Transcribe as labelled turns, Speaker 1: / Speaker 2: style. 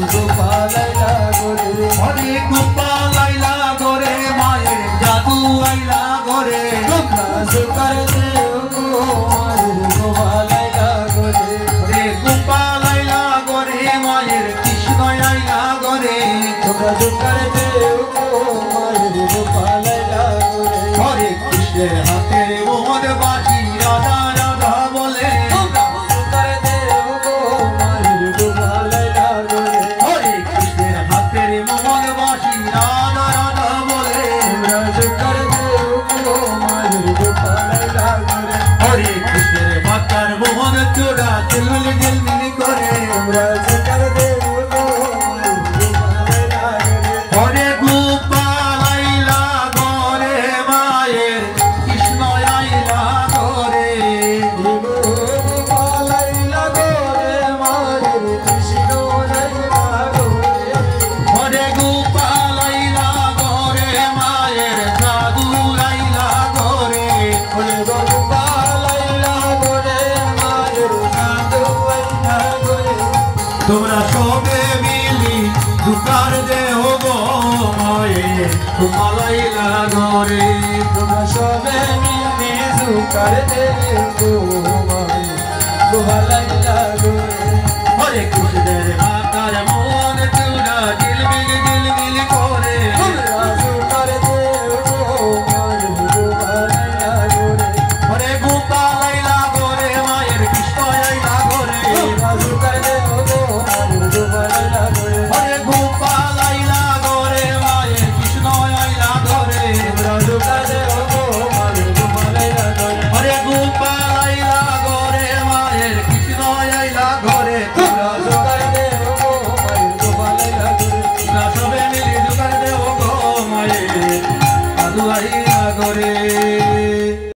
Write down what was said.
Speaker 1: গোপাল আইলা ঘরে
Speaker 2: হরে গোপাল আইলা ঘরে মায়ের জাদু আইলা ঘরে
Speaker 1: জোকার দেও গো মায়ের গোপাল আইলা ঘরে
Speaker 2: হরে গোপাল আইলা ঘরে মায়ের কৃষ্ণ আইলা ঘরে
Speaker 1: জোকার দেও গো মায়ের গোপাল আইলা ঘরে
Speaker 2: হরে কৃষ্ণের হাতের মোহন বাঁশি রাধা রাধা বলে
Speaker 1: জোকার দেও গো মায়ের গোপাল আইলা ঘরে
Speaker 2: হরে কৃষ্ণের হাতের মোহন বাঁশি রাধা রাধা বলে
Speaker 1: জোকার দেও গো মায়ের গোপাল আইলা ঘরে
Speaker 2: হরে কৃষ্ণের মাতার মোহন চোড়া ঝিলমিল ঝিলমিল করে
Speaker 1: জোকার দেও গো মায়ের গোপাল আইলা ঘরে
Speaker 2: হরে গোপাল আইলা ঘরে মায়ের কৃষ্ণ আইলা ঘরে
Speaker 1: গোপাল আইলা ঘরে মায়ের কৃষ্ণ আইলা ঘরে
Speaker 2: হরে গোপাল আইলা ঘরে মায়ের জাদু আইলা ঘরে
Speaker 1: গোপাল আইলা ঘরে মায়ের জাদু আইলা ঘরে
Speaker 2: তোমরা সবে মিলি দুকার দেহ গো মায়ের গোপাল আইলা ঘরে
Speaker 1: তোমরা সবে মিলে জোকার দেও গো মায়ের গোপাল আইলা ঘরে
Speaker 2: হরে কৃষ্ণের মাতার মন চূড়া ঝিলমিল ঝিলমিল করে
Speaker 1: জোকার দেও গো মায়ের গোপাল আইলা ঘরে
Speaker 2: হরে গোপাল আইলা ঘরে মায়ের কৃষ্ণ আইলা ঘরে
Speaker 1: জোকার দেও গো মায়ের গোপাল আইলা ঘরে
Speaker 2: হরে গোপাল আইলা ঘরে মায়ের কৃষ্ণ আইলা ঘরে
Speaker 1: জোকার দেও গো মায়ের গোপাল আইলা ঘরে
Speaker 2: হরে গোপাল আইলা ঘরে মায়ের কৃষ্ণ আইলা ঘরে
Speaker 1: জোকার দেও গো মায়ের গোপাল আইলা ঘরে
Speaker 2: তোমরা সবে মিলি দুকার দেহ গো মায়ের জাদু আইলা ঘরে